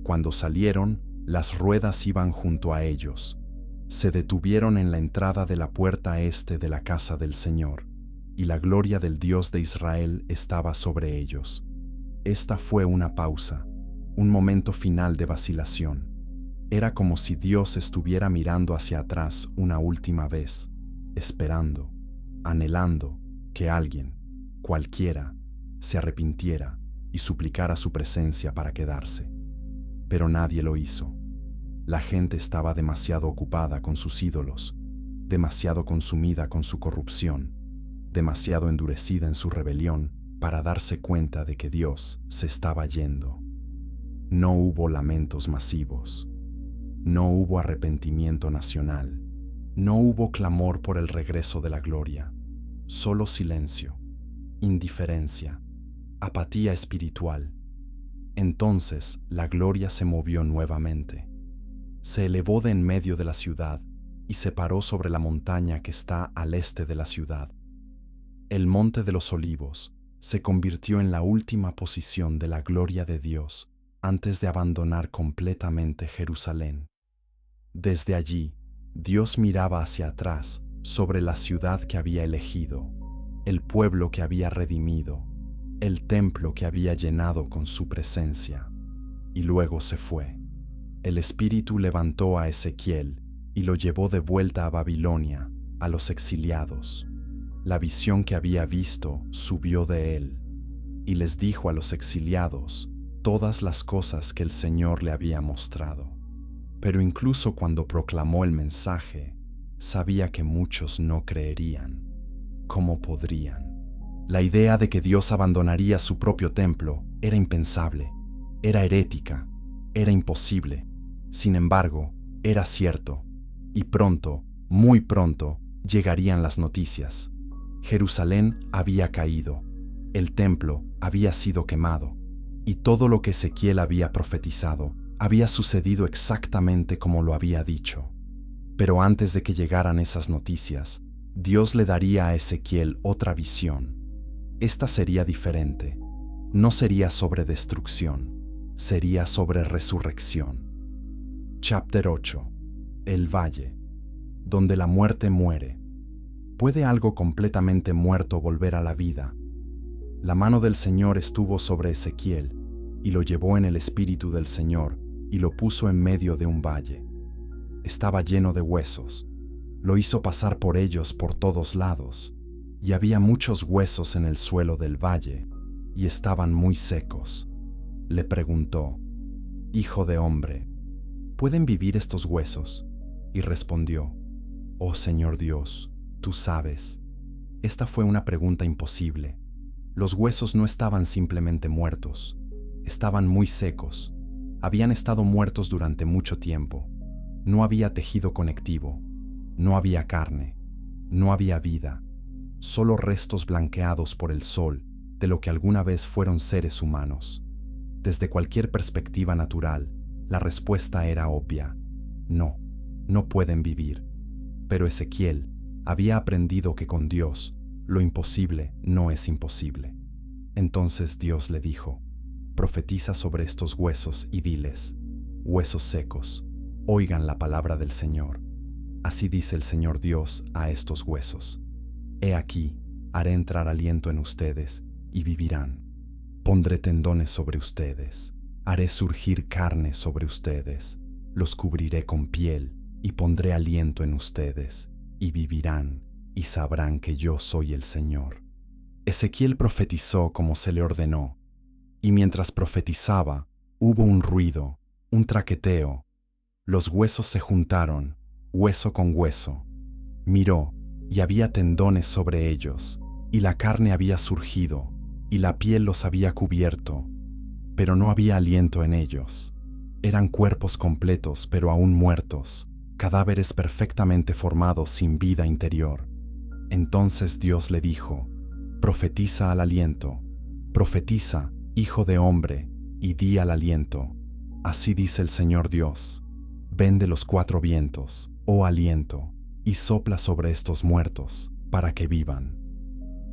A: Cuando salieron, las ruedas iban junto a ellos. Se detuvieron en la entrada de la puerta este de la casa del Señor, y la gloria del Dios de Israel estaba sobre ellos. Esta fue una pausa, un momento final de vacilación. Era como si Dios estuviera mirando hacia atrás una última vez, esperando, anhelando que alguien, cualquiera, se arrepintiera y suplicara su presencia para quedarse. Pero nadie lo hizo. La gente estaba demasiado ocupada con sus ídolos, demasiado consumida con su corrupción, demasiado endurecida en su rebelión para darse cuenta de que Dios se estaba yendo. No hubo lamentos masivos. No hubo arrepentimiento nacional. No hubo clamor por el regreso de la gloria. Solo silencio, indiferencia, apatía espiritual. Entonces la gloria se movió nuevamente. Se elevó de en medio de la ciudad y se paró sobre la montaña que está al este de la ciudad. El Monte de los Olivos se convirtió en la última posición de la gloria de Dios antes de abandonar completamente Jerusalén. Desde allí, Dios miraba hacia atrás sobre la ciudad que había elegido, el pueblo que había redimido, el templo que había llenado con su presencia, y luego se fue. El Espíritu levantó a Ezequiel y lo llevó de vuelta a Babilonia, a los exiliados. La visión que había visto subió de él, y les dijo a los exiliados todas las cosas que el Señor le había mostrado. Pero incluso cuando proclamó el mensaje, sabía que muchos no creerían. ¿Cómo podrían? La idea de que Dios abandonaría su propio templo era impensable, era herética, era imposible. Sin embargo, era cierto, y pronto, muy pronto, llegarían las noticias. Jerusalén había caído, el templo había sido quemado, y todo lo que Ezequiel había profetizado había sucedido exactamente como lo había dicho. Pero antes de que llegaran esas noticias, Dios le daría a Ezequiel otra visión. Esta sería diferente. No sería sobre destrucción, sería sobre resurrección. Chapter 8. El valle, donde la muerte muere. ¿Puede algo completamente muerto volver a la vida? La mano del Señor estuvo sobre Ezequiel, y lo llevó en el espíritu del Señor, y lo puso en medio de un valle. Estaba lleno de huesos. Lo hizo pasar por ellos por todos lados, y había muchos huesos en el suelo del valle, y estaban muy secos. Le preguntó: «Hijo de hombre, ¿pueden vivir estos huesos?». Y respondió: «Oh Señor Dios, tú sabes». Esta fue una pregunta imposible. Los huesos no estaban simplemente muertos, estaban muy secos. Habían estado muertos durante mucho tiempo. No había tejido conectivo, no había carne, no había vida, solo restos blanqueados por el sol de lo que alguna vez fueron seres humanos. Desde cualquier perspectiva natural, la respuesta era obvia. No, no pueden vivir. Pero Ezequiel había aprendido que con Dios, lo imposible no es imposible. Entonces Dios le dijo: profetiza sobre estos huesos y diles: huesos secos, oigan la palabra del Señor. Así dice el Señor Dios a estos huesos: he aquí, haré entrar aliento en ustedes y vivirán. Pondré tendones sobre ustedes, haré surgir carne sobre ustedes, los cubriré con piel y pondré aliento en ustedes y vivirán y sabrán que yo soy el Señor. Ezequiel profetizó como se le ordenó, y mientras profetizaba, hubo un ruido, un traqueteo. Los huesos se juntaron, hueso con hueso. Miró, y había tendones sobre ellos, y la carne había surgido, y la piel los había cubierto, pero no había aliento en ellos. Eran cuerpos completos, pero aún muertos, cadáveres perfectamente formados sin vida interior. Entonces Dios le dijo: profetiza al aliento, profetiza, hijo de hombre, y di al aliento: así dice el Señor Dios, ven de los cuatro vientos, oh aliento, y sopla sobre estos muertos, para que vivan.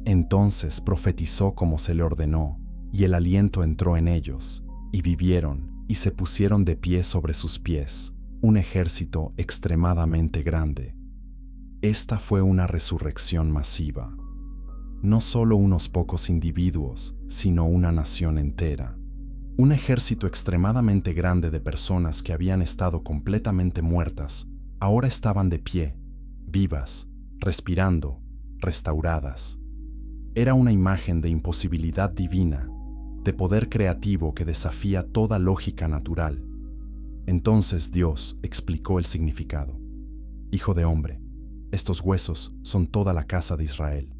A: Entonces profetizó como se le ordenó, y el aliento entró en ellos, y vivieron, y se pusieron de pie sobre sus pies, un ejército extremadamente grande. Esta fue una resurrección masiva. No solo unos pocos individuos, sino una nación entera. Un ejército extremadamente grande de personas que habían estado completamente muertas, ahora estaban de pie, vivas, respirando, restauradas. Era una imagen de imposibilidad divina, de poder creativo que desafía toda lógica natural. Entonces Dios explicó el significado. Hijo de hombre, estos huesos son toda la casa de Israel.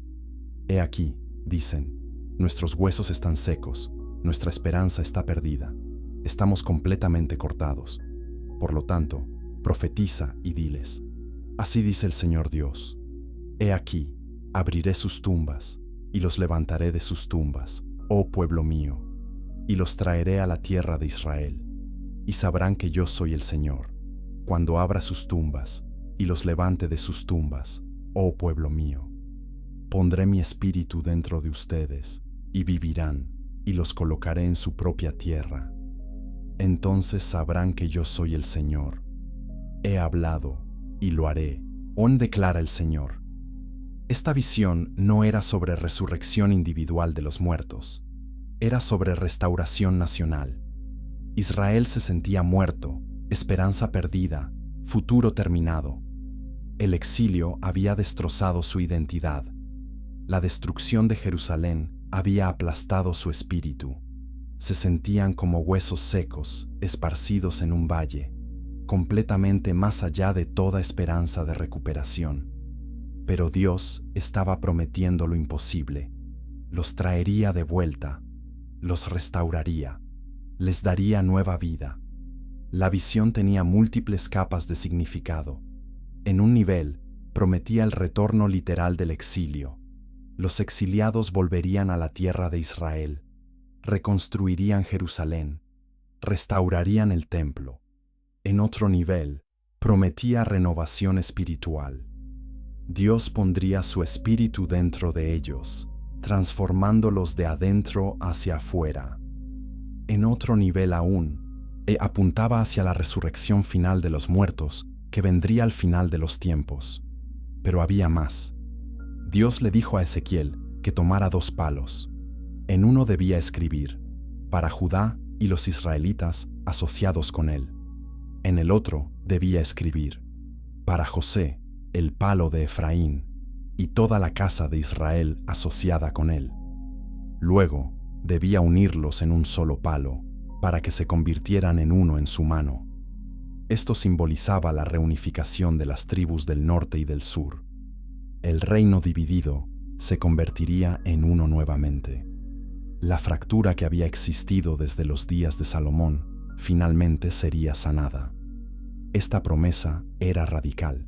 A: He aquí, dicen, nuestros huesos están secos, nuestra esperanza está perdida, estamos completamente cortados. Por lo tanto, profetiza y diles: así dice el Señor Dios, he aquí, abriré sus tumbas, y los levantaré de sus tumbas, oh pueblo mío, y los traeré a la tierra de Israel, y sabrán que yo soy el Señor, cuando abra sus tumbas, y los levante de sus tumbas, oh pueblo mío. Pondré mi espíritu dentro de ustedes, y vivirán, y los colocaré en su propia tierra. Entonces sabrán que yo soy el Señor. He hablado, y lo haré, declara el Señor. Esta visión no era sobre resurrección individual de los muertos, era sobre restauración nacional. Israel se sentía muerto, esperanza perdida, futuro terminado. El exilio había destrozado su identidad. La destrucción de Jerusalén había aplastado su espíritu. Se sentían como huesos secos, esparcidos en un valle, completamente más allá de toda esperanza de recuperación. Pero Dios estaba prometiendo lo imposible. Los traería de vuelta, los restauraría, les daría nueva vida. La visión tenía múltiples capas de significado. En un nivel, prometía el retorno literal del exilio. Los exiliados volverían a la tierra de Israel, reconstruirían Jerusalén, restaurarían el templo. En otro nivel, prometía renovación espiritual. Dios pondría su espíritu dentro de ellos, transformándolos de adentro hacia afuera. En otro nivel aún, apuntaba hacia la resurrección final de los muertos, que vendría al final de los tiempos. Pero había más. Dios le dijo a Ezequiel que tomara 2 palos. En uno debía escribir: para Judá y los israelitas asociados con él. En el otro debía escribir: para José, el palo de Efraín, y toda la casa de Israel asociada con él. Luego, debía unirlos en un solo palo, para que se convirtieran en uno en su mano. Esto simbolizaba la reunificación de las tribus del norte y del sur. El reino dividido se convertiría en uno nuevamente. La fractura que había existido desde los días de Salomón finalmente sería sanada. Esta promesa era radical.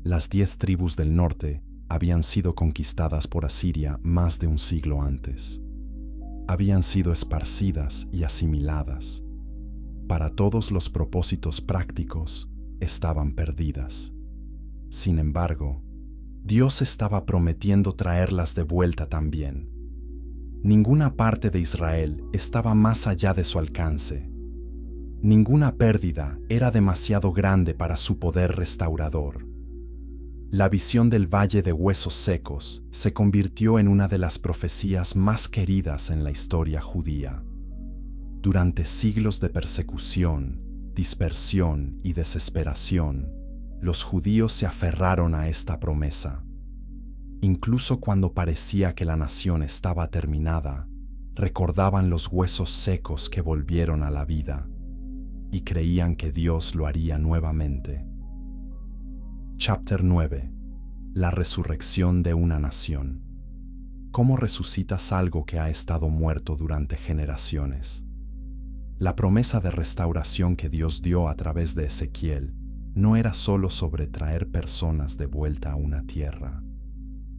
A: Las 10 tribus del norte habían sido conquistadas por Asiria más de un siglo antes. Habían sido esparcidas y asimiladas. Para todos los propósitos prácticos, estaban perdidas. Sin embargo, Dios estaba prometiendo traerlas de vuelta también. Ninguna parte de Israel estaba más allá de su alcance. Ninguna pérdida era demasiado grande para su poder restaurador. La visión del Valle de Huesos Secos se convirtió en una de las profecías más queridas en la historia judía. Durante siglos de persecución, dispersión y desesperación, los judíos se aferraron a esta promesa. Incluso cuando parecía que la nación estaba terminada, recordaban los huesos secos que volvieron a la vida y creían que Dios lo haría nuevamente. Chapter 9. La resurrección de una nación. ¿Cómo resucitas algo que ha estado muerto durante generaciones? La promesa de restauración que Dios dio a través de Ezequiel no era solo sobre traer personas de vuelta a una tierra.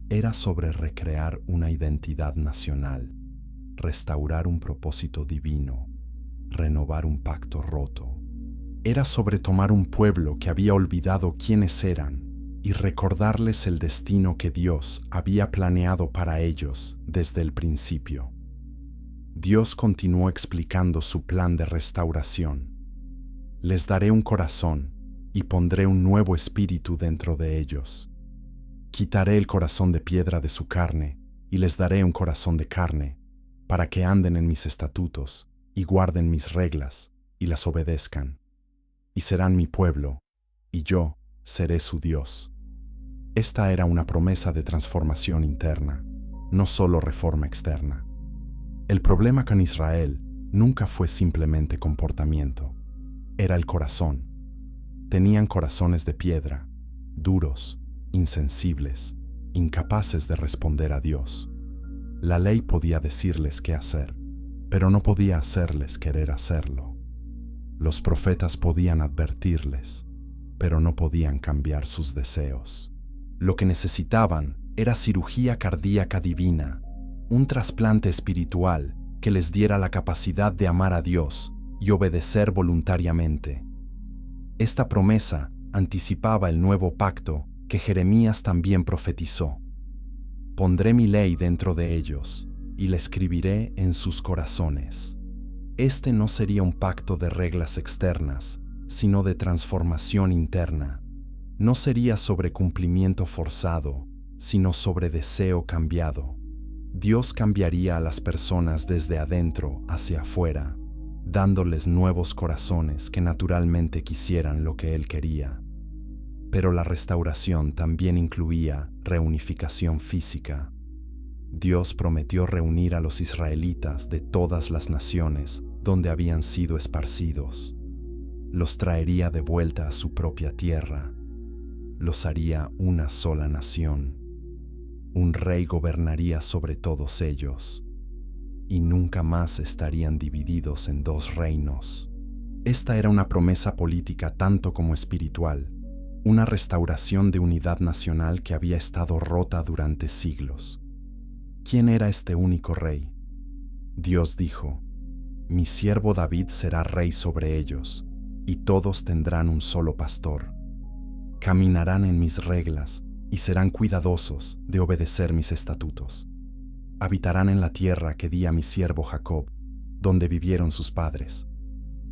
A: Era sobre recrear una identidad nacional, restaurar un propósito divino, renovar un pacto roto. Era sobre tomar un pueblo que había olvidado quiénes eran y recordarles el destino que Dios había planeado para ellos desde el principio. Dios continuó explicando su plan de restauración. Les daré un corazón y pondré un nuevo espíritu dentro de ellos. Quitaré el corazón de piedra de su carne y les daré un corazón de carne, para que anden en mis estatutos y guarden mis reglas y las obedezcan. Y serán mi pueblo, y yo seré su Dios. Esta era una promesa de transformación interna, no solo reforma externa. El problema con Israel nunca fue simplemente comportamiento, era el corazón. Tenían corazones de piedra, duros, insensibles, incapaces de responder a Dios. La ley podía decirles qué hacer, pero no podía hacerles querer hacerlo. Los profetas podían advertirles, pero no podían cambiar sus deseos. Lo que necesitaban era cirugía cardíaca divina, un trasplante espiritual que les diera la capacidad de amar a Dios y obedecer voluntariamente. Esta promesa anticipaba el nuevo pacto que Jeremías también profetizó. Pondré mi ley dentro de ellos y la escribiré en sus corazones. Este no sería un pacto de reglas externas, sino de transformación interna. No sería sobre cumplimiento forzado, sino sobre deseo cambiado. Dios cambiaría a las personas desde adentro hacia afuera, dándoles nuevos corazones que naturalmente quisieran lo que Él quería. Pero la restauración también incluía reunificación física. Dios prometió reunir a los israelitas de todas las naciones donde habían sido esparcidos. Los traería de vuelta a su propia tierra. Los haría una sola nación. Un rey gobernaría sobre todos ellos, y nunca más estarían divididos en 2 reinos. Esta era una promesa política tanto como espiritual, una restauración de unidad nacional que había estado rota durante siglos. ¿Quién era este único rey? Dios dijo: mi siervo David será rey sobre ellos, y todos tendrán un solo pastor. Caminarán en mis reglas y serán cuidadosos de obedecer mis estatutos. Habitarán en la tierra que di a mi siervo Jacob, donde vivieron sus padres.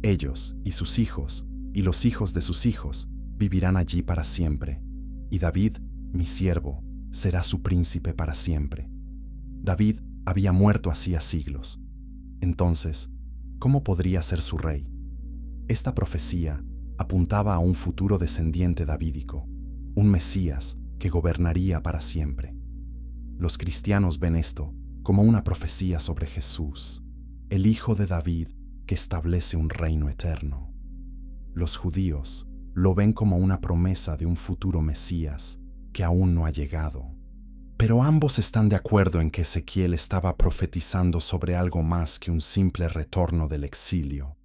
A: Ellos y sus hijos, y los hijos de sus hijos, vivirán allí para siempre, y David, mi siervo, será su príncipe para siempre. David había muerto hacía siglos. Entonces, ¿cómo podría ser su rey? Esta profecía apuntaba a un futuro descendiente davídico, un Mesías que gobernaría para siempre. Los cristianos ven esto como una profecía sobre Jesús, el Hijo de David que establece un reino eterno. Los judíos lo ven como una promesa de un futuro Mesías que aún no ha llegado. Pero ambos están de acuerdo en que Ezequiel estaba profetizando sobre algo más que un simple retorno del exilio.